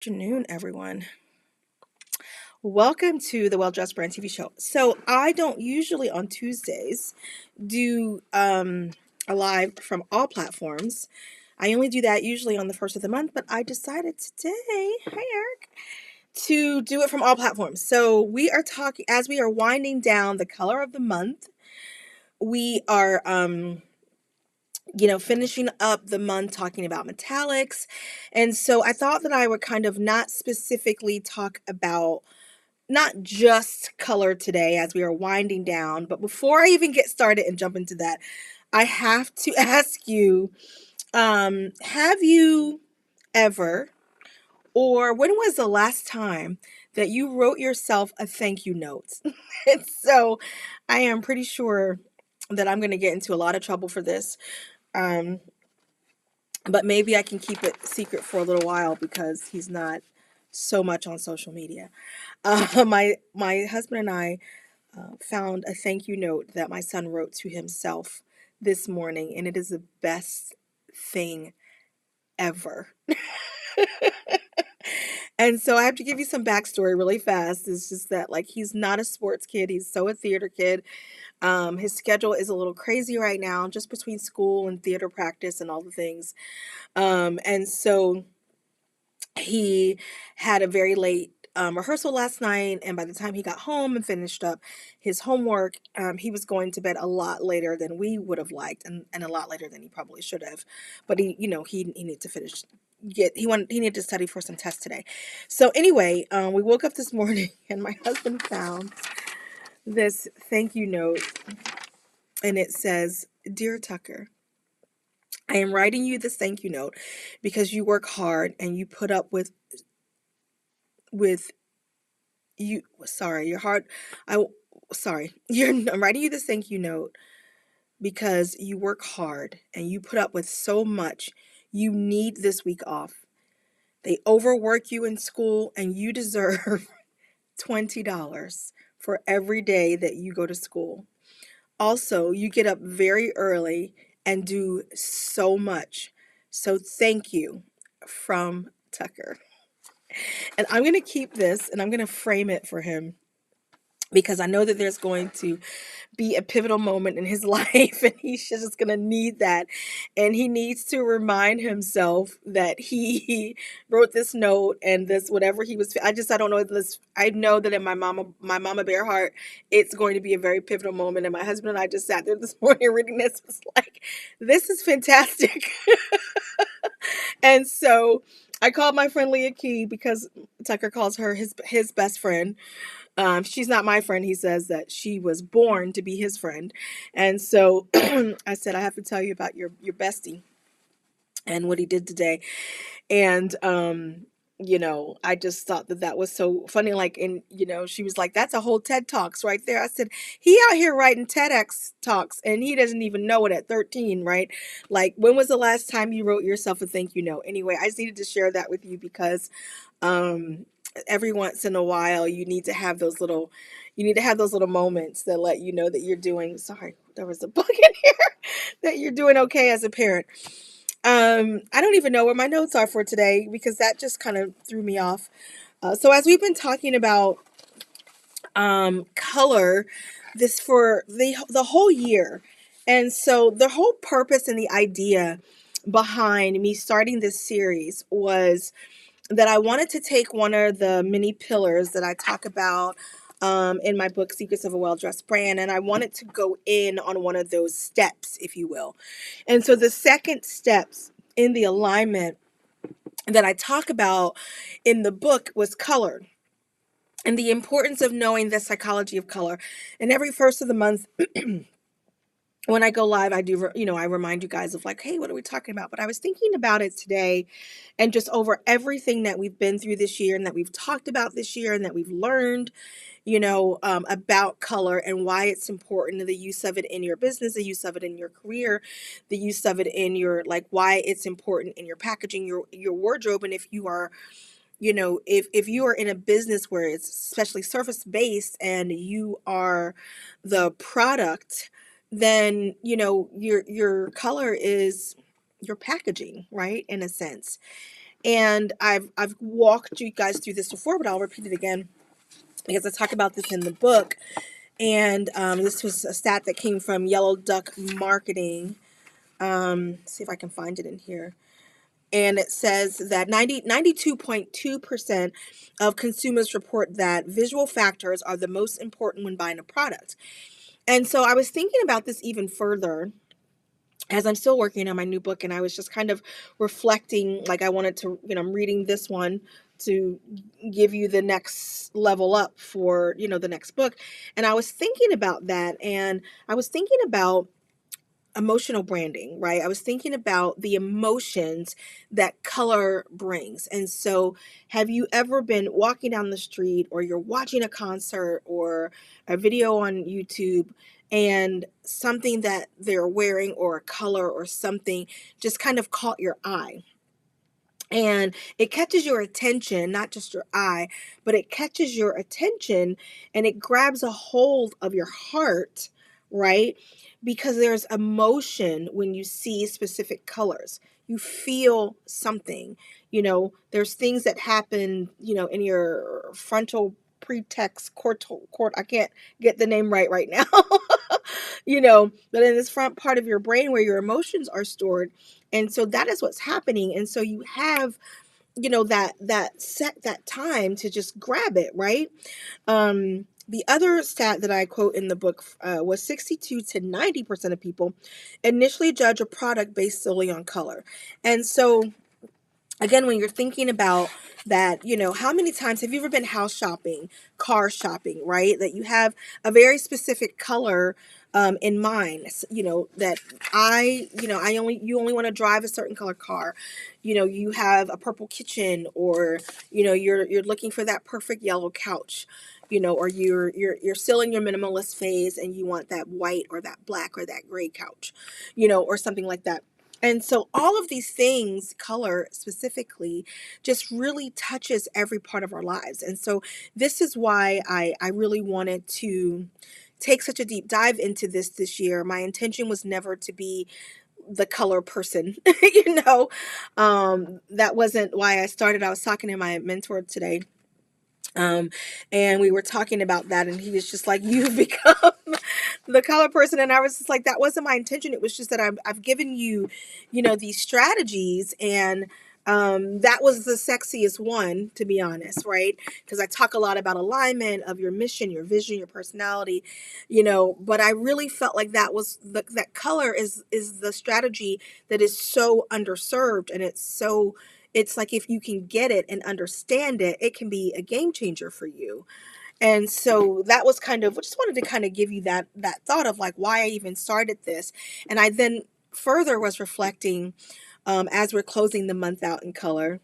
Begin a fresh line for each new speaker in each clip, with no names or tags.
Afternoon, everyone. Welcome to the Well Dressed Brand TV show. So, I don't usually on Tuesdays do a live from all platforms. I only do that usually on the first of the month, but I decided today, hey Eric, to do it from all platforms. So, we are talking as we are winding down the color of the month. We are finishing up the month talking about metallics. And so I thought that I would kind of not specifically talk about not just color today as we are winding down, but before I even get started and jump into that, I have to ask you, have you ever, or when was the last time that you wrote yourself a thank you note? And so I am pretty sure that I'm going to get into a lot of trouble for this. Um, but maybe I can keep it secret for a little while because he's not so much on social media. My husband and I found a thank you note that my son wrote to himself this morning, and it is the best thing ever. And so I have to give you some backstory really fast. It's just that like he's not a sports kid; he's so a theater kid. His schedule is a little crazy right now, just between school and theater practice and all the things. And so he had a very late rehearsal last night, and by the time he got home and finished up his homework, he was going to bed a lot later than we would have liked, and a lot later than he probably should have. But he needed to finish. He needed to study for some tests today. So anyway, we woke up this morning and my husband found this thank you note, and it says, "Dear Tucker, I am writing you this thank you note because you work hard and you put up with you sorry your heart I sorry you're I'm writing you this thank you note because you work hard and you put up with so much. You need this week off. They overwork you in school and you deserve $20 for every day that you go to school. Also, you get up very early and do so much. So thank you, from Tucker." And I'm going to keep this and I'm going to frame it for him because I know that there's going to be a pivotal moment in his life and he's just going to need that. And he needs to remind himself that he wrote this note and this whatever he was I don't know this. I know that in my mama bear heart, it's going to be a very pivotal moment. And my husband and I just sat there this morning reading this. Was like, this is fantastic. And so I called my friend Leah Key because Tucker calls her his best friend. She's not my friend. He says that she was born to be his friend. And so I said, I have to tell you about your bestie and what he did today. And, I just thought that that was so funny. Like, and, she was like, that's a whole TED Talks right there. I said, he out here writing TEDx talks and he doesn't even know it at 13, right? Like, when was the last time you wrote yourself a thank you note? Anyway, I just needed to share that with you because, um, every once in a while you need to have those little moments that let you know that you're doing sorry there was a bug in here that you're doing okay as a parent. I don't even know where my notes are for today because that just kind of threw me off. So as we've been talking about color this for the whole year, and so the whole purpose and the idea behind me starting this series was that I wanted to take one of the many pillars that I talk about in my book, Secrets of a Well Dressed Brand, and I wanted to go in on one of those steps, if you will. And so the second steps in the alignment that I talk about in the book was color and the importance of knowing the psychology of color. And every first of the month, when I go live, I do, I remind you guys of like, hey, what are we talking about? But I was thinking about it today and just over everything that we've been through this year and that we've talked about this year and that we've learned, about color and why it's important, the use of it in your business, the use of it in your career, the use of it in your, like, why it's important in your packaging, your wardrobe. And if you are, if you are in a business where it's especially surface based and you are the product, then your color is your packaging, right, in a sense. And I've walked you guys through this before, but I'll repeat it again because I talk about this in the book. And this was a stat that came from Yellow Duck Marketing. See if I can find it in here. And it says that 92.2% of consumers report that visual factors are the most important when buying a product. And so I was thinking about this even further as I'm still working on my new book, and I was just kind of reflecting, like I wanted to, I'm reading this one to give you the next level up for, the next book. And I was thinking about that, and I was thinking about emotional branding, right? I was thinking about the emotions that color brings. And so, have you ever been walking down the street, or you're watching a concert or a video on YouTube, and something that they're wearing or a color or something just kind of caught your eye? And it catches your attention, not just your eye, but it catches your attention and it grabs a hold of your heart, right? Because there's emotion when you see specific colors. You feel something, there's things that happen, in your frontal pretext court. I can't get the name right now. But in this front part of your brain where your emotions are stored. And so that is what's happening. And so you have, that set that time to just grab it, right? The other stat that I quote in the book was 62 to 90% of people initially judge a product based solely on color. And so again, when you're thinking about that, how many times have you ever been house shopping, car shopping, right? That you have a very specific color in mind, that you only want to drive a certain color car. You have a purple kitchen, or, you're looking for that perfect yellow couch, or you're still in your minimalist phase and you want that white or that black or that gray couch, or something like that. And so all of these things, color specifically, just really touches every part of our lives. And so this is why I really wanted to take such a deep dive into this year. My intention was never to be the color person, that wasn't why I started. I was talking to my mentor today. Um, and we were talking about that, and he was just like, "You've become the color person," and I was just like, "That wasn't my intention. It was just that I've given you, these strategies, and that was the sexiest one, to be honest, right? Because I talk a lot about alignment of your mission, your vision, your personality, But I really felt like that color is the strategy that is so underserved, and it's like if you can get it and understand it, it can be a game changer for you. And so that was kind of, I just wanted to kind of give you that thought of like why I even started this. And I then further was reflecting, as we're closing the month out in color.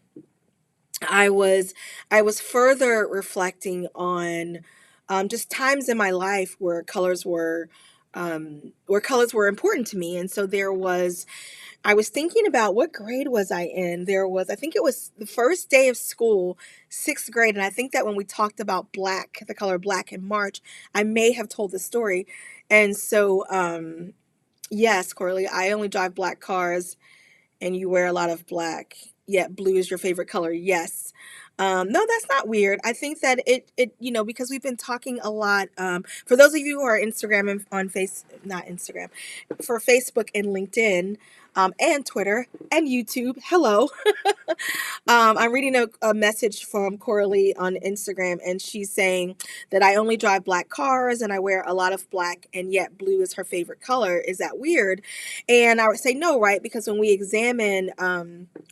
I was I was further reflecting on just times in my life where colors were important to me. And so I was thinking about what grade was I in. I think it was the first day of school, sixth grade. And I think that when we talked about black, the color black in March, I may have told the story. And so, yes, Corley, I only drive black cars and you wear a lot of black. Yet blue is your favorite color. Yes. No, that's not weird. I think that because we've been talking a lot. For those of you who are Instagram and on not Instagram, for Facebook and LinkedIn, and Twitter and YouTube. Hello. I'm reading a message from Coralie on Instagram, and she's saying that I only drive black cars and I wear a lot of black, and yet blue is her favorite color. Is that weird? And I would say no, right? Because when we examine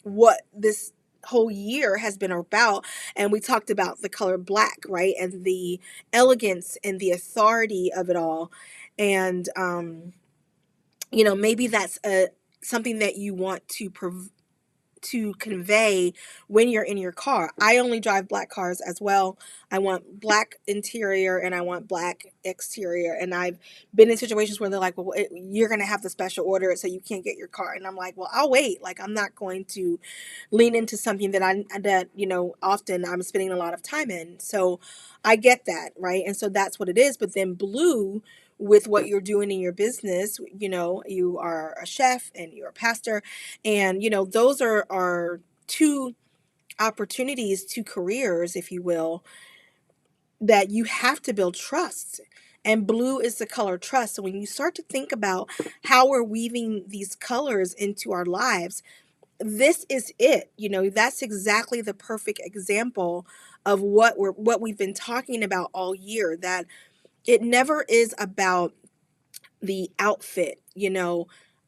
what this whole year has been about, and we talked about the color black, right? And the elegance and the authority of it all. And, maybe that's something that you want to convey when you're in your car. I only drive black cars as well. I want black interior and I want black exterior. And I've been in situations where they're like, well, you're going to have to special order it so you can't get your car. And I'm like, well, I'll wait. Like, I'm not going to lean into something often I'm spending a lot of time in. So I get that, right? And so that's what it is. But then blue, with what you're doing in your business, you are a chef and you're a pastor, and those are two opportunities to careers, if you will, that you have to build trust. And blue is the color trust. So when you start to think about how we're weaving these colors into our lives, this is it. That's exactly the perfect example of what we've been talking about all year, that it never is about the outfit.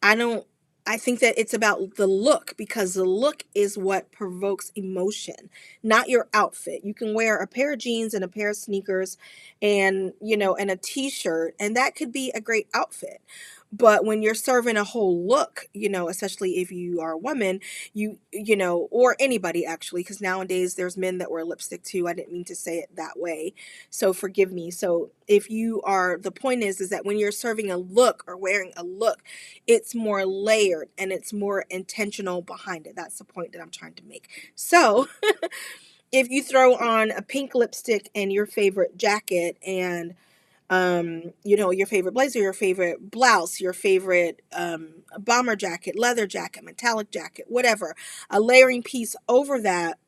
I don't I think that it's about the look, because the look is what provokes emotion, not your outfit. You can wear a pair of jeans and a pair of sneakers and a t-shirt, and that could be a great outfit. But when you're serving a whole look, especially if you are a woman, or anybody actually, because nowadays there's men that wear lipstick too. I didn't mean to say it that way, so forgive me. So if you are, the point is that when you're serving a look or wearing a look, it's more layered and it's more intentional behind it. That's the point that I'm trying to make. So if you throw on a pink lipstick and your favorite jacket and your favorite blazer, your favorite blouse, your favorite bomber jacket, leather jacket, metallic jacket, whatever, a layering piece over that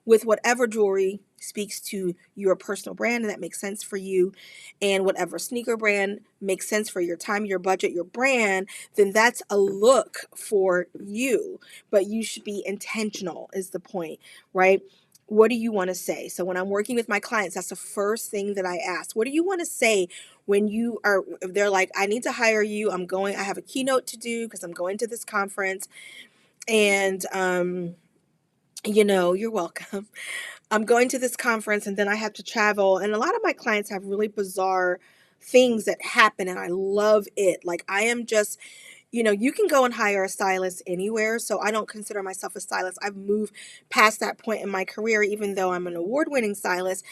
with whatever jewelry speaks to your personal brand and that makes sense for you, and whatever sneaker brand makes sense for your time, your budget, your brand, then that's a look for you. But you should be intentional, is the point, right? What do you want to say? So when I'm working with my clients, that's the first thing that I ask. What do you want to say when if they're like, I need to hire you. I have a keynote to do because I'm going to this conference, and you're welcome. I'm going to this conference and then I have to travel. And a lot of my clients have really bizarre things that happen, and I love it. Like, I am just, you can go and hire a stylist anywhere. So I don't consider myself a stylist. I've moved past that point in my career, even though I'm an award-winning stylist.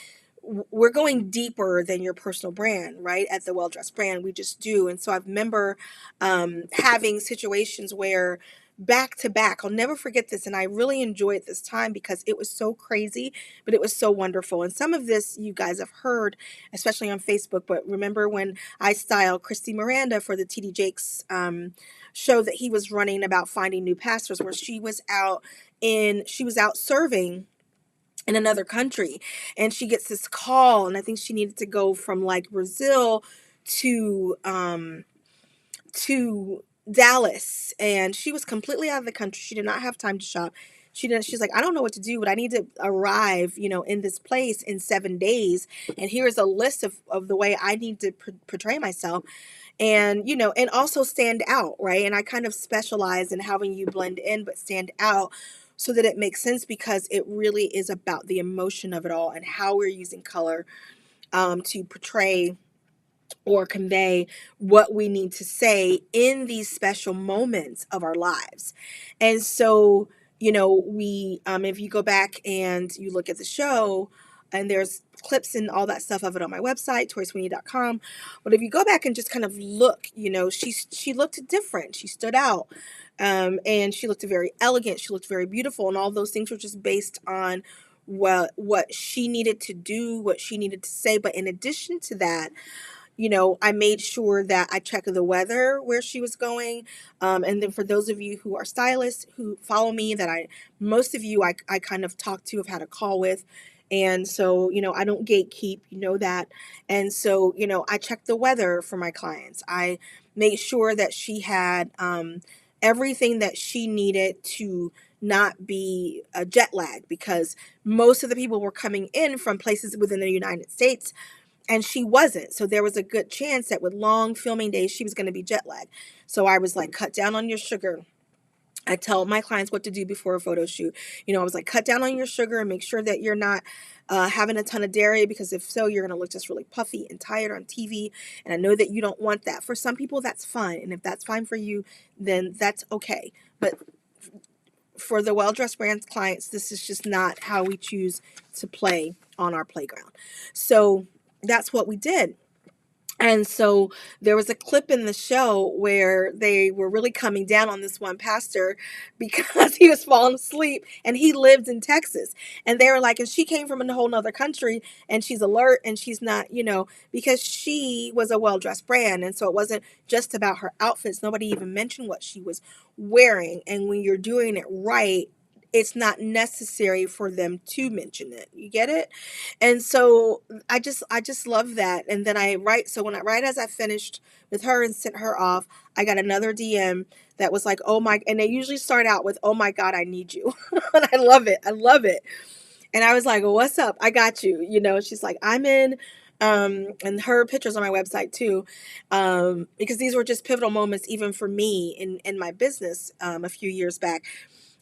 We're going deeper than your personal brand, right? At the Well Dressed Brand, we just do. And so I remember having situations where back to back, I'll never forget this. And I really enjoyed this time because it was so crazy, but it was so wonderful. And some of this you guys have heard, especially on Facebook. But remember when I styled Christy Miranda for the TD Jakes show that he was running about finding new pastors, where she was out serving in another country, and she gets this call, and I think she needed to go from like Brazil to to Dallas, and she was completely out of the country. She did not have time to shop. She's like, I don't know what to do, but I need to arrive, in this place in 7 days. And here's a list of the way I need to portray myself, and also stand out, right? And I kind of specialize in having you blend in, but stand out so that it makes sense, because it really is about the emotion of it all and how we're using color to portray or convey what we need to say in these special moments of our lives. And so, we, if you go back and you look at the show, and there's clips and all that stuff of it on my website, toriSweeney.com. But if you go back and just kind of look, she looked different. She stood out. And she looked very elegant. She looked very beautiful. And all those things were just based on what she needed to do, what she needed to say. But in addition to that, I made sure that I checked the weather where she was going. And then for those of you who are stylists who follow me, most of you I kind of talked to, have had a call with. And so, I don't gatekeep, that. And so, I checked the weather for my clients. I made sure that she had everything that she needed to not be a jet lag, because most of the people were coming in from places within the United States, and she wasn't. So there was a good chance that with long filming days, she was going to be jet lagged. So I was like, cut down on your sugar. I tell my clients what to do before a photo shoot. I was like, cut down on your sugar and make sure that you're not having a ton of dairy, because if so, you're going to look just really puffy and tired on TV. And I know that you don't want that. For some people, that's fine. And if that's fine for you, then that's okay. But for the Well Dressed Brands clients, this is just not how we choose to play on our playground. So that's what we did. And so there was a clip in the show where they were really coming down on this one pastor because he was falling asleep, and he lived in Texas. And they were like, and she came from a whole nother country, and she's alert, and she's not, because she was a well-dressed brand. And so it wasn't just about her outfits. Nobody even mentioned what she was wearing. And when you're doing it right, it's not necessary for them to mention it. You get it? And so I just love that. And then I write so when I right as I finished with her and sent her off, I got another DM that was like, "Oh my," and they usually start out with, "Oh my God, I need you." And I love it. I love it. And I was like, well, "What's up? I got you." She's like, "I'm in," and her pictures on my website too, because these were just pivotal moments even for me in my business a few years back.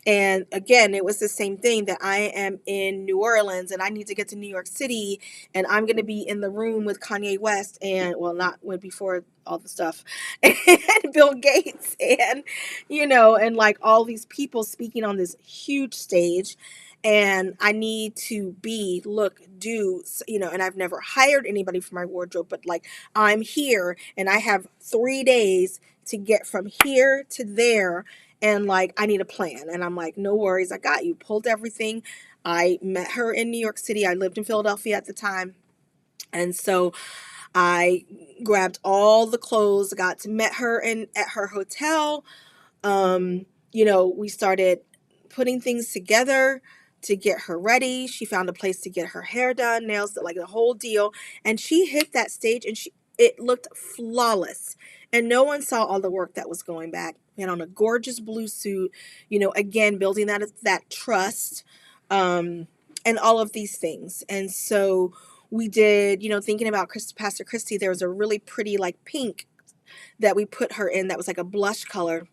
And again, it was the same thing that I am in New Orleans and I need to get to New York City, and I'm going to be in the room with Kanye West and, well, not when before all the stuff, and Bill Gates and like all these people speaking on this huge stage. And I need to be, look, do, and I've never hired anybody for my wardrobe, but like I'm here and I have 3 days to get from here to there, and like I need a plan. And I'm like, no worries, I got you. Pulled everything. I met her in New York City. I lived in Philadelphia at the time. And so I grabbed all the clothes, got to met her in at her hotel. We started putting things together to get her ready. She found a place to get her hair done, nails, like the whole deal. And she hit that stage and it looked flawless. And no one saw all the work that was going back. And on a gorgeous blue suit, again, building that trust, and all of these things. And so we did, thinking about Pastor Christy, there was a really pretty like pink that we put her in that was like a blush color,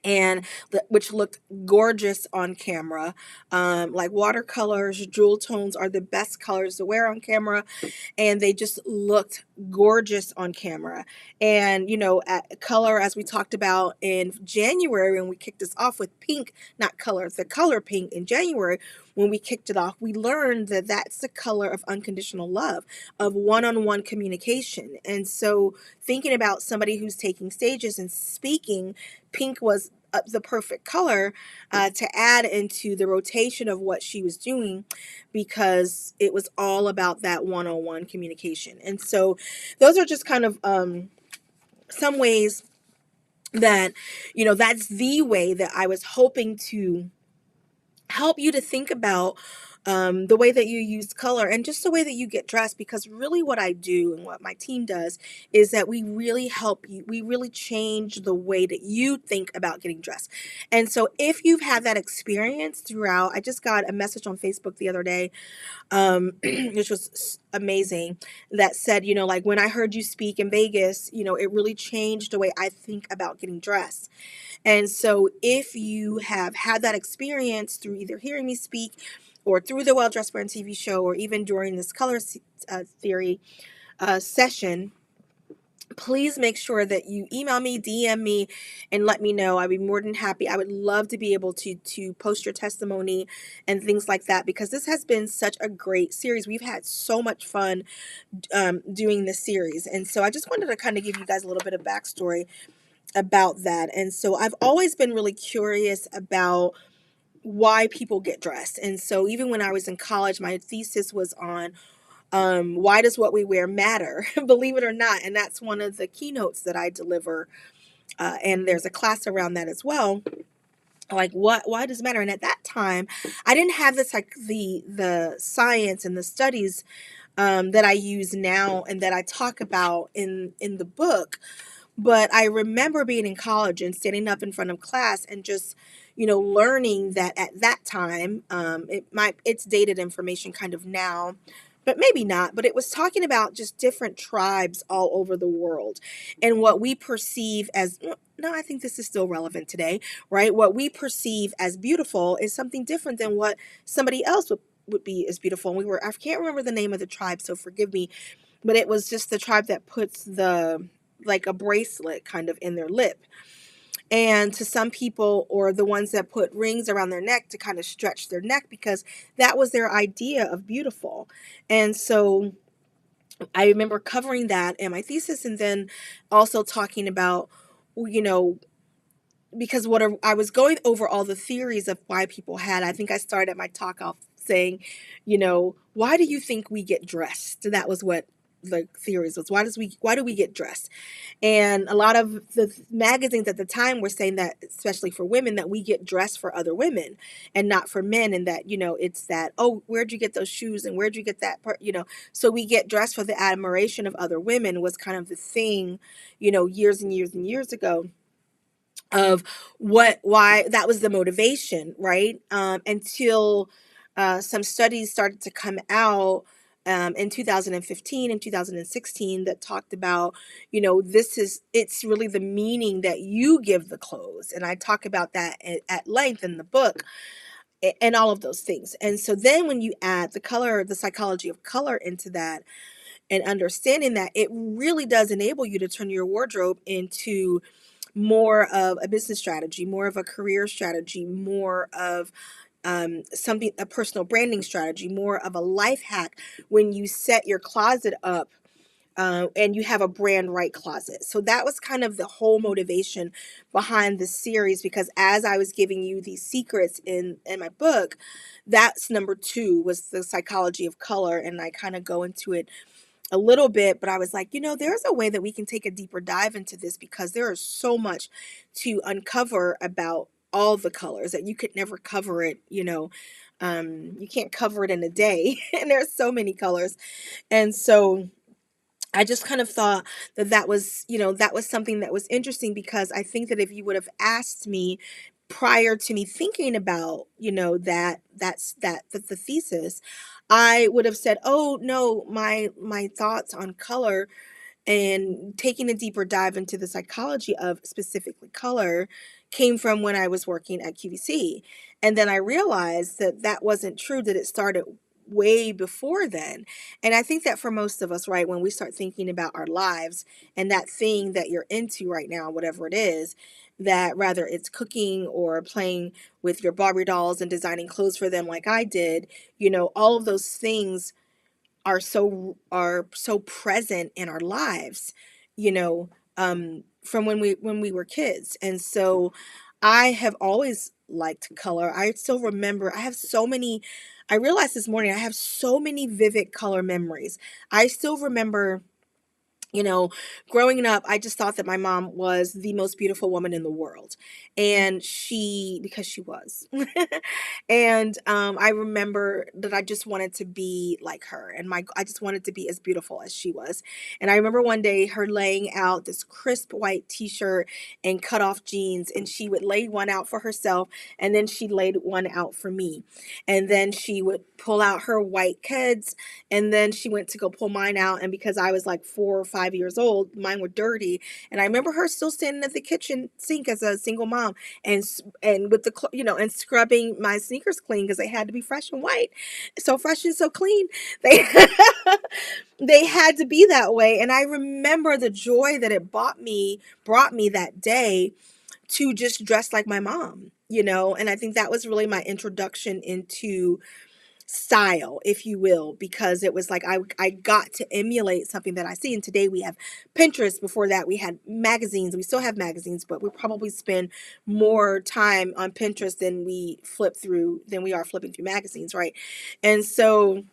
and which looked gorgeous on camera. Like watercolors, jewel tones are the best colors to wear on camera, and they just looked gorgeous on camera. And at color, as we talked about in January when we kicked this off with pink, not color, the color pink in January. When we kicked it off, we learned that that's the color of unconditional love, of one-on-one communication. And so thinking about somebody who's taking stages and speaking, pink was the perfect color to add into the rotation of what she was doing, because it was all about that one-on-one communication. And so those are just kind of some ways that, that's the way that I was hoping to help you to think about the way that you use color and just the way that you get dressed. Because really what I do and what my team does is that we really help you, we really change the way that you think about getting dressed. And so if you've had that experience throughout, I just got a message on Facebook the other day, which was amazing, that said, like, when I heard you speak in Vegas, it really changed the way I think about getting dressed. And so if you have had that experience through either hearing me speak or through the Well Dressed Brand TV show, or even during this color theory session, please make sure that you email me, DM me, and let me know. I'd be more than happy. I would love to be able to post your testimony and things like that, because this has been such a great series. We've had so much fun doing this series. And so I just wanted to kind of give you guys a little bit of backstory about that. And so I've always been really curious about why people get dressed. And so even when I was in college, my thesis was on why does what we wear matter? Believe it or not. And that's one of the keynotes that I deliver. And there's a class around that as well. Like, why does it matter? And at that time, I didn't have this, like the science and the studies that I use now and that I talk about in the book. But I remember being in college and standing up in front of class and just, learning that at that time, it's dated information kind of now, but maybe not. But it was talking about just different tribes all over the world, and what we perceive as, no, I think this is still relevant today, right? What we perceive as beautiful is something different than what somebody else would be as beautiful. And I can't remember the name of the tribe, so forgive me, but it was just the tribe that puts like a bracelet kind of in their lip. And to some people, or the ones that put rings around their neck to kind of stretch their neck, because that was their idea of beautiful. And so I remember covering that in my thesis, and then also talking about, because I was going over all the theories of why people had, I think I started my talk off saying, why do you think we get dressed? That was what the theories was why do we get dressed? And a lot of the magazines at the time were saying that, especially for women, that we get dressed for other women and not for men. And that, it's that, oh, where'd you get those shoes? And where'd you get that so we get dressed for the admiration of other women was kind of the thing, years and years and years ago, of why that was the motivation, right? Until some studies started to come out in 2015 and 2016 that talked about, it's really the meaning that you give the clothes. And I talk about that at length in the book, and all of those things. And so then when you add the psychology of color into that, and understanding that, it really does enable you to turn your wardrobe into more of a business strategy, more of a career strategy, more of a personal branding strategy, more of a life hack when you set your closet up, and you have a brand right closet. So that was kind of the whole motivation behind the series, because as I was giving you these secrets in my book, that's number two, was the psychology of color. And I kind of go into it a little bit, but I was like, there's a way that we can take a deeper dive into this, because there is so much to uncover about all the colors that you could never cover it, you can't cover it in a day. And there's so many colors. And so I just kind of thought that was something that was interesting, because I think that if you would have asked me prior to me thinking about, the thesis, I would have said, oh no, my thoughts on color and taking a deeper dive into the psychology of specifically color came from when I was working at QVC. And then I realized that that wasn't true, that it started way before then. And I think that for most of us, right, when we start thinking about our lives and that thing that you're into right now, whatever it is, that rather it's cooking or playing with your Barbie dolls and designing clothes for them like I did, all of those things are so present in our lives, you know, from when we were kids. And so I have always liked color. I still remember I realized this morning I have so many vivid color memories. I still remember, you know, growing up, I just thought that my mom was the most beautiful woman in the world. And because she was. And I remember that I just wanted to be like her. And I just wanted to be as beautiful as she was. And I remember one day her laying out this crisp white t-shirt and cut off jeans. And she would lay one out for herself. And then she laid one out for me. And then she would pull out her white Keds, and then she went to go pull mine out. And because I was like 4 or 5 years old, mine were dirty. And I remember her still standing at the kitchen sink as a single mom, and with and scrubbing my sneakers clean, because they had to be fresh and white. So fresh and so clean. They they had to be that way. And I remember the joy that it brought me that day to just dress like my mom, and I think that was really my introduction into style, if you will, because it was like I got to emulate something that I see. And today we have Pinterest. Before that, we had magazines. We still have magazines, but we probably spend more time on Pinterest than we are flipping through magazines, right? And so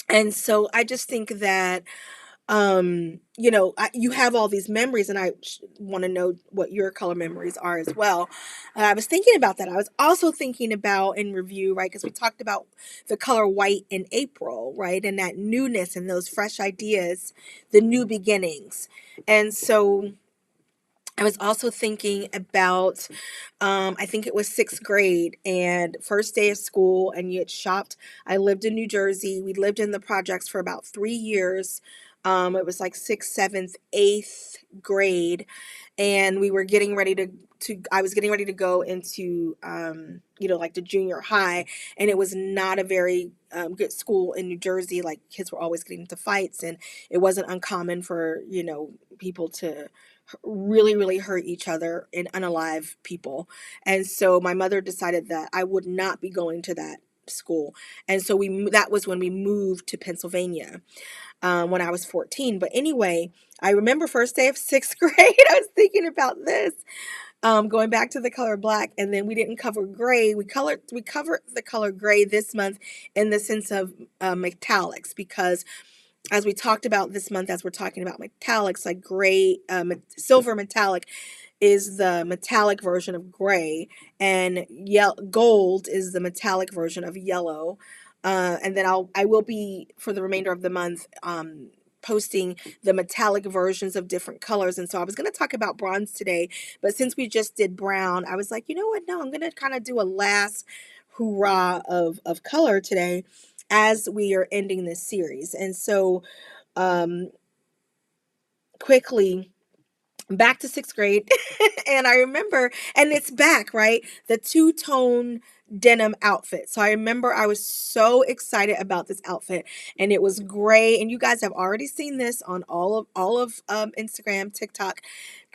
I just think that you have all these memories, and I want to know what your color memories are as well. I was thinking about that. I was also thinking about in review, right? Because we talked about the color white in April, right? And that newness and those fresh ideas, the new beginnings. And so I was also thinking about, I think it was sixth grade and first day of school, and you had shopped. I lived in New Jersey. We lived in the projects for about 3 years. It was like sixth, seventh, eighth grade, and we were getting ready I was getting ready to go into, like the junior high, and it was not a very good school in New Jersey. Like kids were always getting into fights, and it wasn't uncommon for, people to really, really hurt each other and unalive people. And so my mother decided that I would not be going to that school. And so that was when we moved to Pennsylvania, when I was 14. But anyway, I remember first day of sixth grade, I was thinking about this, going back to the color black. And then we didn't cover gray. We covered the color gray this month in the sense of metallics, because as we talked about this month, as we're talking about metallics, like gray, silver metallic is the metallic version of gray, and gold is the metallic version of yellow. And then I will be, for the remainder of the month, posting the metallic versions of different colors. And so I was going to talk about bronze today, but since we just did brown, I was like, you know what? No, I'm going to kind of do a last hoorah of color today as we are ending this series. And so, um, quickly back to sixth grade. And I remember, and it's back, right? The two-tone denim outfit. So I remember I was so excited about this outfit, and it was gray. And you guys have already seen this on all of Instagram, TikTok,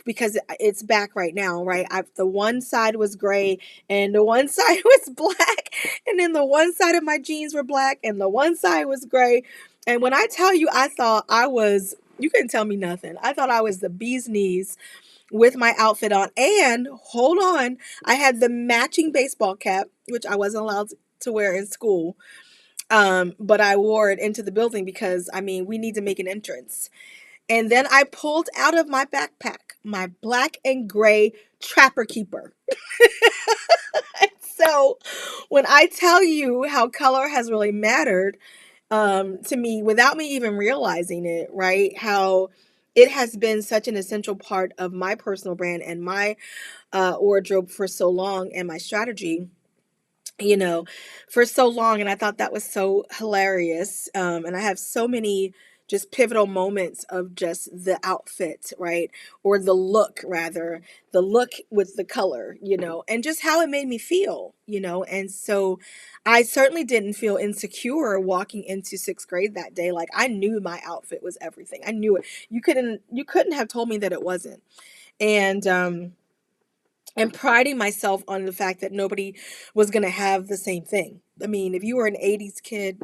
because it's back right now, right? The one side was gray and the one side was black, and then the one side of my jeans were black and the one side was gray. And when I tell you, I thought I was, you couldn't tell me nothing. I thought I was the bee's knees with my outfit on. And hold on, I had the matching baseball cap, which I wasn't allowed to wear in school. But I wore it into the building because, I mean, we need to make an entrance. And then I pulled out of my backpack my black and gray Trapper Keeper. So when I tell you how color has really mattered, to me without me even realizing it, right? How it has been such an essential part of my personal brand and my wardrobe for so long, and my strategy, you know, for so long. And I thought that was so hilarious. And I have so many just pivotal moments of just the outfit, right? Or the look, rather, the look with the color, and just how it made me feel. And so I certainly didn't feel insecure walking into sixth grade that day. Like, I knew my outfit was everything. I knew it. You couldn't have told me that it wasn't. And priding myself on the fact that nobody was going to have the same thing. I mean, if you were an 80s kid,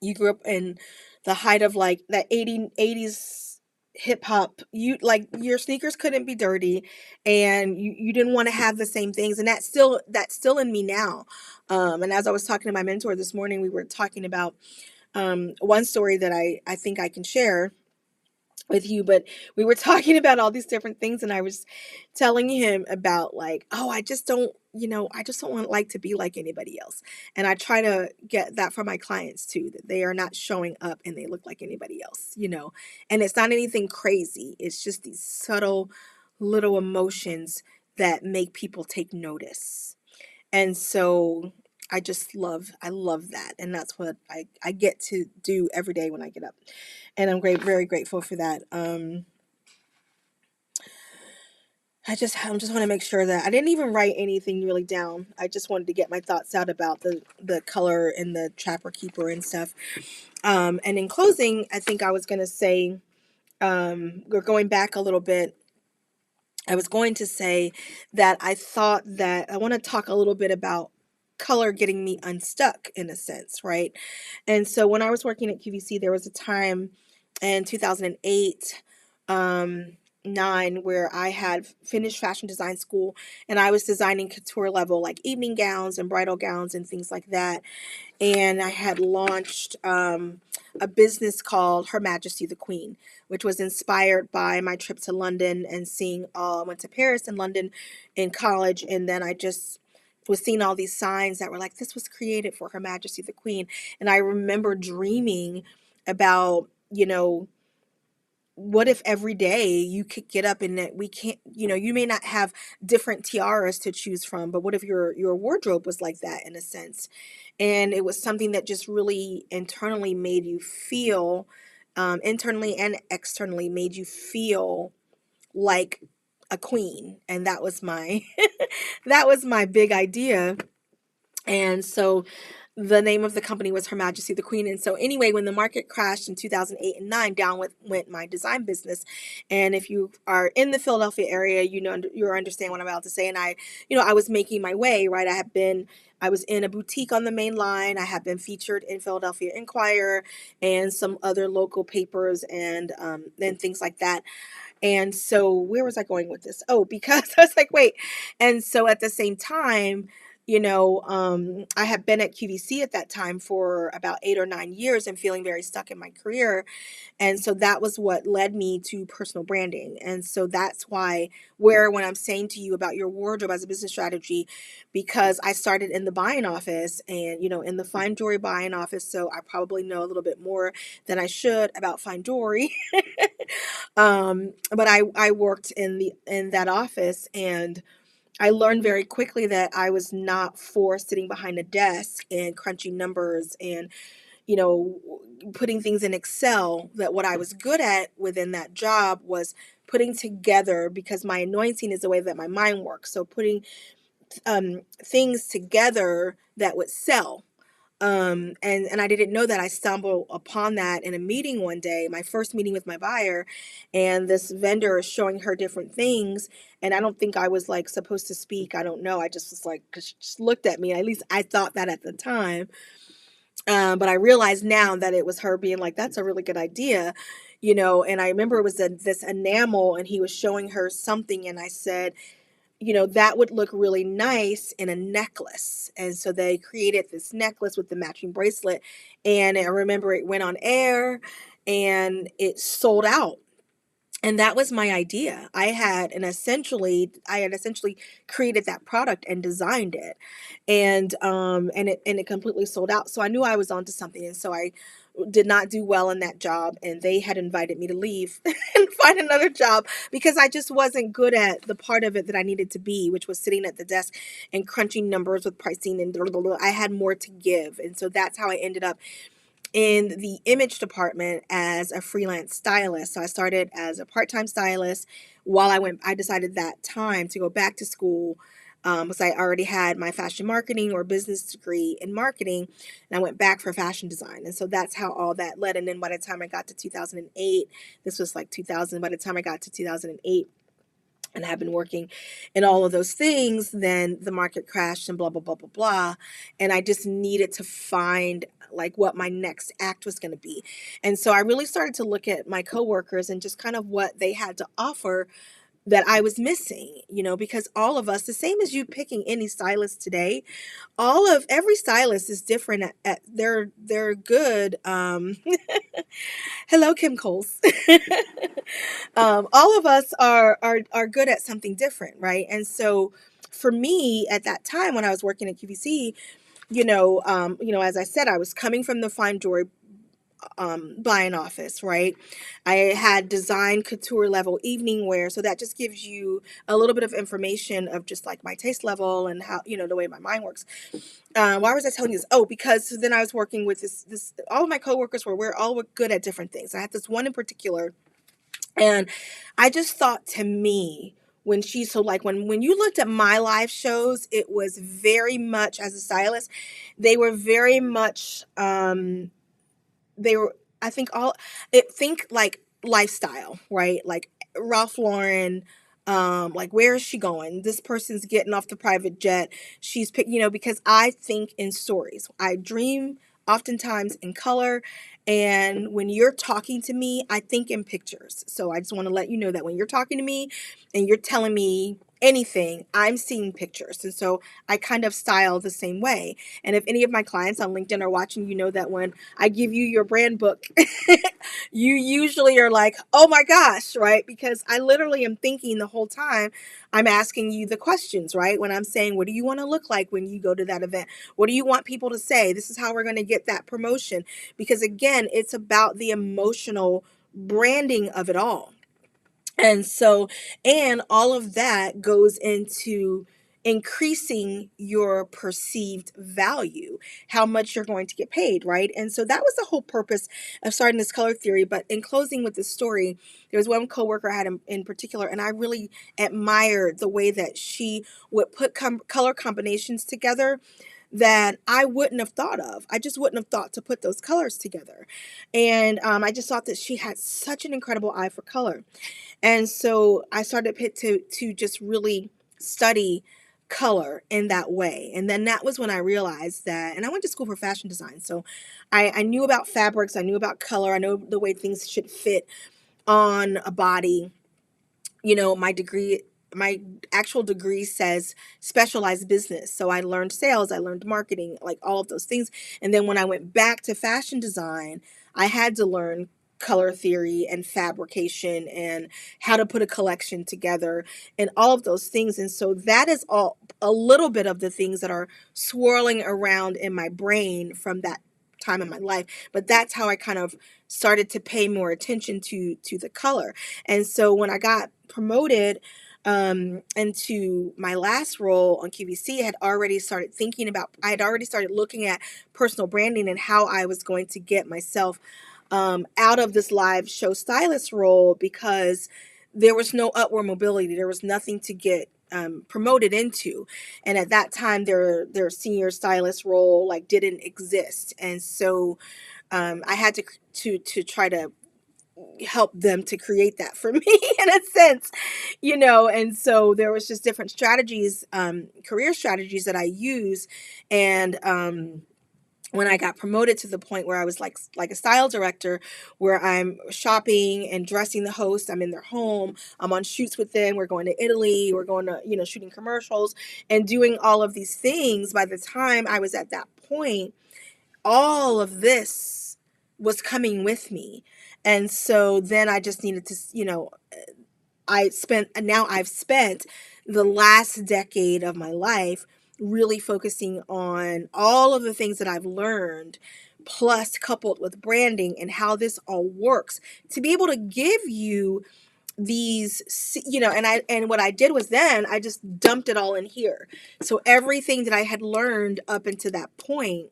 you grew up in the height of like that 80s hip hop, you like your sneakers couldn't be dirty, and you didn't want to have the same things. And that's still in me now. And as I was talking to my mentor this morning, we were talking about one story that I think I can share with you, but we were talking about all these different things, and I was telling him about, like, oh, I just don't want, like, to be like anybody else. And I try to get that from my clients too, that they are not showing up and they look like anybody else. And it's not anything crazy, it's just these subtle little emotions that make people take notice. And so I love that. And that's what I get to do every day when I get up. And I'm very grateful for that. I just want to make sure that I didn't even write anything really down. I just wanted to get my thoughts out about the color and the Trapper Keeper and stuff. And in closing, I think I was gonna say, we're going back a little bit. I was going to say that I thought that I want to talk a little bit about color getting me unstuck in a sense, right? And so when I was working at QVC, there was a time in 2008, 9, where I had finished fashion design school, and I was designing couture level, like evening gowns and bridal gowns and things like that. And I had launched a business called Her Majesty the Queen, which was inspired by my trip to London and seeing I went to Paris and London in college, and then I just was seeing all these signs that were like, this was created for Her Majesty the Queen. And I remember dreaming about, what if every day you could get up and that we can't, you may not have different tiaras to choose from, but what if your wardrobe was like that in a sense? And it was something that just really internally made you feel, internally and externally made you feel like a queen. And that was my that was my big idea. And so the name of the company was Her Majesty the Queen. And so anyway, when the market crashed in 2008 and 9, went my design business. And if you are in the Philadelphia area, you understand what I'm about to say. And I was making my way, right? I was in a boutique on the main line. I have been featured in Philadelphia Inquirer and some other local papers, and things like that. And so where was I going with this? Oh, because I was like, wait. And so at the same time, I had been at QVC at that time for about 8 or 9 years and feeling very stuck in my career. And so that was what led me to personal branding. And so that's why, where when I'm saying to you about your wardrobe as a business strategy, because I started in the buying office and, in the fine jewelry buying office. So I probably know a little bit more than I should about fine jewelry. But I worked in that office, and I learned very quickly that I was not for sitting behind a desk and crunching numbers and, you know, putting things in Excel. That what I was good at within that job was putting together, because my anointing is the way that my mind works. So putting things together that would sell. And I didn't know that. I stumbled upon that in a meeting one day, my first meeting with my buyer, and this vendor is showing her different things. And I don't think I was like supposed to speak. I don't know. I just was like, 'cause she just looked at me. At least I thought that at the time. But I realize now that it was her being like, that's a really good idea, and I remember it was this enamel, and he was showing her something, and I said, that would look really nice in a necklace. And so they created this necklace with the matching bracelet. And I remember it went on air and it sold out. And that was my idea. I had essentially created that product and designed it. And it completely sold out. So I knew I was onto something. And so I did not do well in that job, and they had invited me to leave and find another job because I just wasn't good at the part of it that I needed to be, which was sitting at the desk and crunching numbers with pricing and blah, blah, blah. I had more to give. And so that's how I ended up in the image department as a freelance stylist. So I started as a part-time stylist while I decided that time to go back to school, because I already had my fashion marketing or business degree in marketing, and I went back for fashion design. And so that's how all that led. And then by the time I got to 2008, this was like 2000, by the time I got to 2008, and have been working in all of those things, then the market crashed and blah, blah, blah, blah, blah. And I just needed to find like what my next act was going to be. And so I really started to look at my coworkers and just kind of what they had to offer that I was missing, because all of us, the same as you picking any stylist today, every stylist is different at they're good. Hello, Kim Coles. All of us are good at something different, right? And so for me at that time when I was working at QVC, as I said, I was coming from the fine jewelry buying office, right? I had design couture level evening wear, so that just gives you a little bit of information of just like my taste level and how, the way my mind works. Why was I telling you this? Oh, because then I was working with this all of my coworkers we're all good at different things. I had this one in particular, and I just thought, to me, when you looked at my live shows, it was very much, as a stylist, they were very much they were, I think, think like lifestyle, right? Like Ralph Lauren, like, where is she going? This person's getting off the private jet. She's pick, because I think in stories. I dream oftentimes in color. And when you're talking to me, I think in pictures. So I just want to let you know that when you're talking to me and you're telling me anything, I'm seeing pictures. And so I kind of style the same way. And if any of my clients on LinkedIn are watching, you know that when I give you your brand book, you usually are like, oh my gosh, right? Because I literally am thinking the whole time. I'm asking you the questions, right? When I'm saying, what do you want to look like when you go to that event? What do you want people to say? This is how we're going to get that promotion. Because again, it's about the emotional branding of it all. And so, and all of that goes into increasing your perceived value, how much you're going to get paid, right? And so that was the whole purpose of starting this color theory. But in closing with this story, there was one coworker I had in particular, and I really admired the way that she would put color combinations together that I wouldn't have thought of. I just wouldn't have thought to put those colors together. And I just thought that she had such an incredible eye for color. And so I started to just really study color in that way. And then that was when I realized that, and I went to school for fashion design. So I knew about fabrics, I knew about color, I know the way things should fit on a body. My degree my actual degree says specialized business. So I learned sales, I learned marketing, like all of those things. And then when I went back to fashion design, I had to learn color theory and fabrication and how to put a collection together and all of those things. And so that is all a little bit of the things that are swirling around in my brain from that time in my life. But that's how I kind of started to pay more attention to the color. And so when I got promoted into my last role on QVC, I had already started looking at personal branding and how I was going to get myself out of this live show stylist role, because there was no upward mobility. There was nothing to get promoted into. And at that time, their senior stylist role like didn't exist. And so I had to try to help them to create that for me in a sense, and so there was just different strategies, career strategies that I use. And when I got promoted to the point where I was like a style director, where I'm shopping and dressing the host, I'm in their home, I'm on shoots with them, we're going to Italy, we're going to, shooting commercials and doing all of these things. By the time I was at that point, all of this was coming with me. And so then I just needed to, I've spent the last decade of my life really focusing on all of the things that I've learned, plus coupled with branding and how this all works, to be able to give you these, and what I did was then I just dumped it all in here. So everything that I had learned up until that point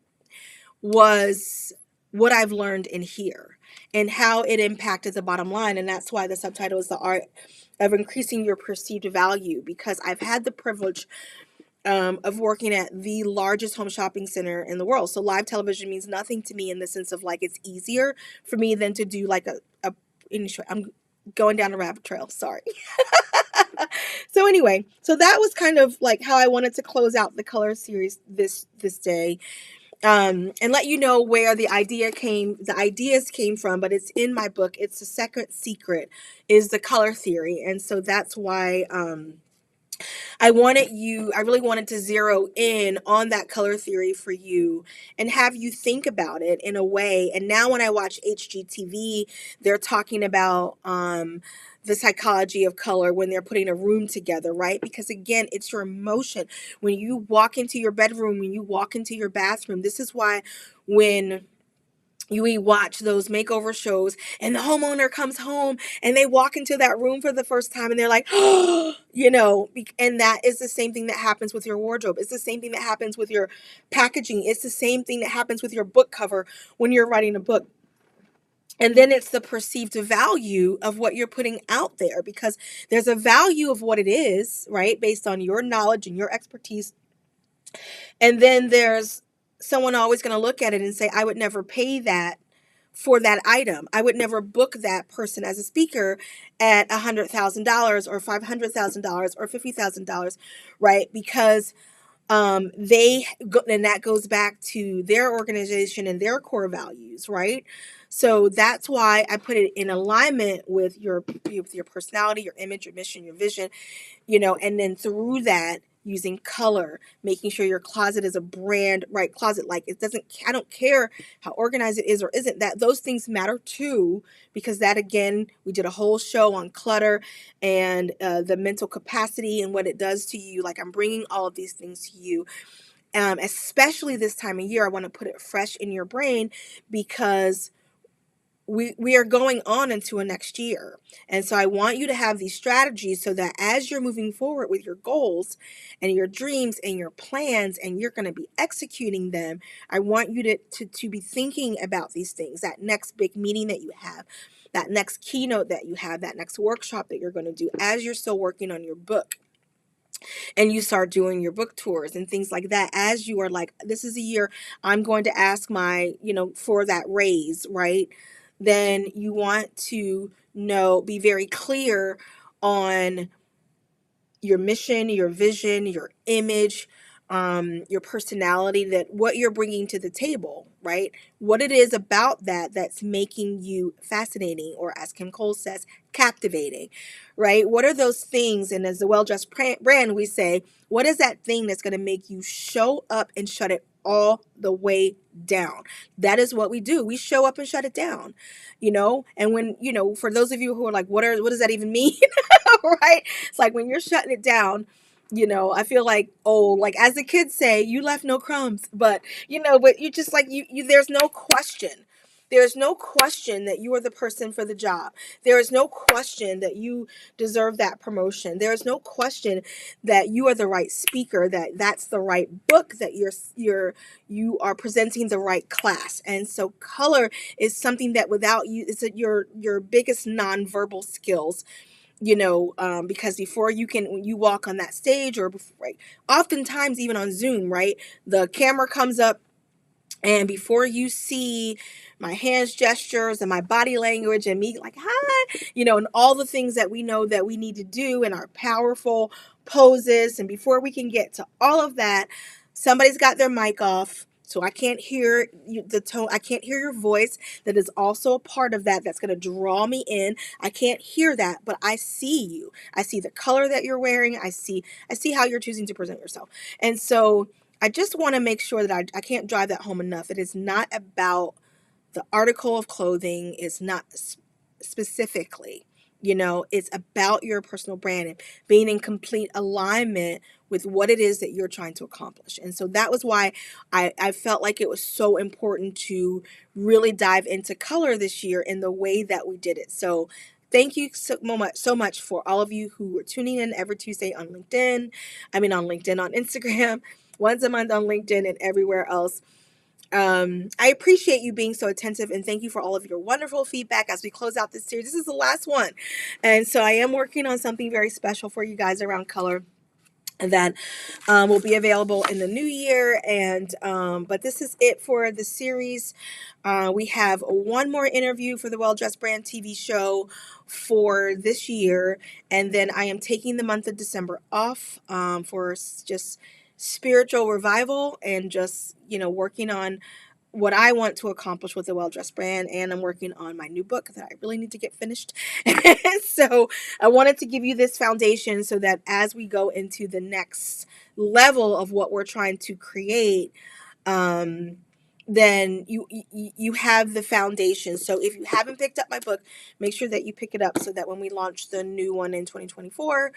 was what I've learned in here and how it impacted the bottom line. And that's why the subtitle is The Art of Increasing Your Perceived Value, because I've had the privilege of working at the largest home shopping center in the world. So live television means nothing to me in the sense of like it's easier for me than to do like I'm going down a rabbit trail. Sorry. So anyway, so that was kind of like how I wanted to close out the color series this day, and let you know where the ideas came from. But it's in my book. It's the second secret is the color theory. And so that's why I really wanted to zero in on that color theory for you and have you think about it in a way. And now when I watch HGTV, they're talking about the psychology of color when they're putting a room together, right? Because again, it's your emotion. When you walk into your bedroom, when you walk into your bathroom, this is why when we watch those makeover shows and the homeowner comes home and they walk into that room for the first time and they're like, oh, and that is the same thing that happens with your wardrobe. It's the same thing that happens with your packaging. It's the same thing that happens with your book cover when you're writing a book. And then it's the perceived value of what you're putting out there, because there's a value of what it is, right? Based on your knowledge and your expertise. And then there's someone always going to look at it and say, I would never pay that for that item. I would never book that person as a speaker at $100,000 or $500,000 or $50,000, right? Because and that goes back to their organization and their core values, right? So that's why I put it in alignment with your personality, your image, your mission, your vision, and then through that, using color, making sure your closet is a brand right closet. Like I don't care how organized it is or isn't, that those things matter too, because that, again, we did a whole show on clutter and the mental capacity and what it does to you. Like, I'm bringing all of these things to you. Especially this time of year, I want to put it fresh in your brain, because we are going on into a next year. And so I want you to have these strategies so that as you're moving forward with your goals and your dreams and your plans, and you're going to be executing them, I want you to be thinking about these things, that next big meeting that you have, that next keynote that you have, that next workshop that you're going to do as you're still working on your book. And you start doing your book tours and things like that, as you are like, this is a year I'm going to ask for that raise, right? Then you want to be very clear on your mission, your vision, your image, your personality, that what you're bringing to the table, right? What it is about that that's making you fascinating, or as Kim Cole says, captivating, right? What are those things? And as the Well Dressed brand, we say, what is that thing that's going to make you show up and shut it all the way down? That is what we do. We show up and shut it down, and when, for those of you who are like, what does that even mean? Right? It's like when you're shutting it down, I feel like, oh, like as the kids say, you left no crumbs, but you just like, there's no question. There's no question that you are the person for the job. There is no question that you deserve that promotion. There is no question that you are the right speaker, that that's the right book, that you are presenting the right class. And so color is something that without you, it's your biggest nonverbal skills, because before when you walk on that stage, or before, right, oftentimes even on Zoom, right, the camera comes up, and before you see my hands gestures and my body language and me like, hi, and all the things that we know that we need to do in our powerful poses, and before we can get to all of that, somebody's got their mic off. So I can't hear the tone. I can't hear your voice. That is also a part of that. That's going to draw me in. I can't hear that, but I see you. I see the color that you're wearing. I see how you're choosing to present yourself. And so I just want to make sure that I can't drive that home enough. It is not about the article of clothing. It's not specifically, it's about your personal brand and being in complete alignment with what it is that you're trying to accomplish. And so that was why I felt like it was so important to really dive into color this year in the way that we did it. So thank you so much for all of you who are tuning in every Tuesday on LinkedIn. On LinkedIn, on Instagram, once a month on LinkedIn, and everywhere else. I appreciate you being so attentive, and thank you for all of your wonderful feedback as we close out this series. This is the last one. And so I am working on something very special for you guys around color that will be available in the new year. And but this is it for the series. We have one more interview for the Well Dressed Brand TV show for this year, and then I am taking the month of December off for just spiritual revival, and just working on what I want to accomplish with the Well Dressed Brand, and I'm working on my new book that I really need to get finished. So I wanted to give you this foundation so that as we go into the next level of what we're trying to create, then you have the foundation. So if you haven't picked up my book, make sure that you pick it up, so that when we launch the new one in 2024,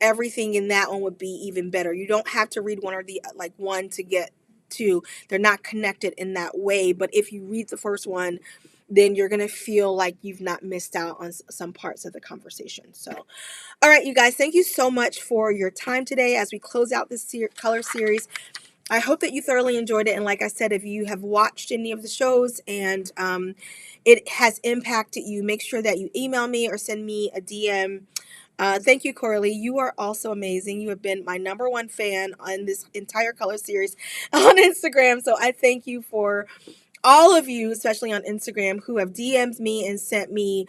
everything in that one would be even better. You don't have to read one or the like one to get two. They're not connected in that way. But if you read the first one, then you're going to feel like you've not missed out on some parts of the conversation. So, all right, you guys, thank you so much for your time today as we close out this color series. I hope that you thoroughly enjoyed it. And like I said, if you have watched any of the shows and it has impacted you, make sure that you email me or send me a DM. Thank you, Coralie. You are also amazing. You have been my number one fan on this entire color series on Instagram. So I thank you for all of you, especially on Instagram, who have DM'd me and sent me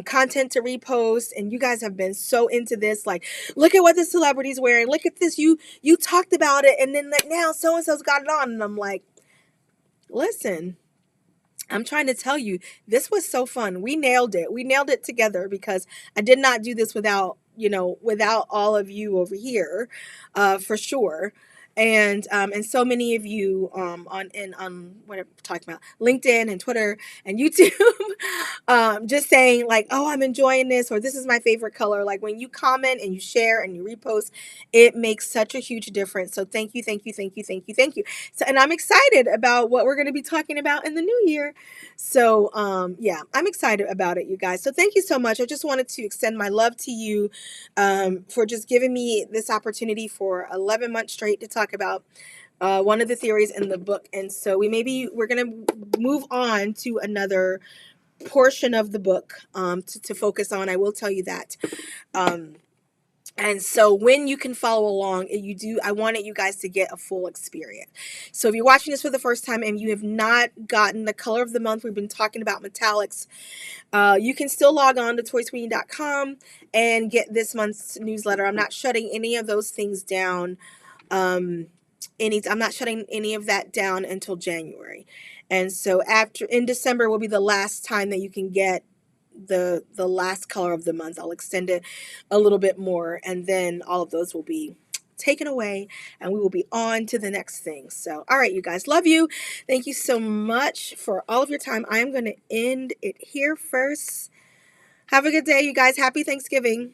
content to repost. And you guys have been so into this. Like, look at what this celebrity's wearing. Look at this. You talked about it. And then like now so-and-so's got it on. And I'm like, listen, I'm trying to tell you, this was so fun. We nailed it. We nailed it together, because I did not do this without all of you over here, for sure. And so many of you on what I'm talking about, LinkedIn and Twitter and YouTube, just saying like, oh, I'm enjoying this, or this is my favorite color. Like when you comment and you share and you repost, it makes such a huge difference. So thank you, thank you, thank you, thank you, thank you. So, and I'm excited about what we're going to be talking about in the new year. So, yeah, I'm excited about it, you guys. So thank you so much. I just wanted to extend my love to you for just giving me this opportunity for 11 months straight to talk about one of the theories in the book. And so we're going to move on to another portion of the book to focus on. I will tell you that. And so when you can follow along, I wanted you guys to get a full experience. So if you're watching this for the first time and you have not gotten the color of the month, we've been talking about metallics, you can still log on to toysweeney.com and get this month's newsletter. I'm not shutting any of those things down. I'm not shutting any of that down until January. And so after in December will be the last time that you can get the last color of the month. I'll extend it a little bit more, and then all of those will be taken away and we will be on to the next thing. So all right, you guys, love you. Thank you so much for all of your time. I am going to end it here first. Have a good day, you guys. Happy Thanksgiving.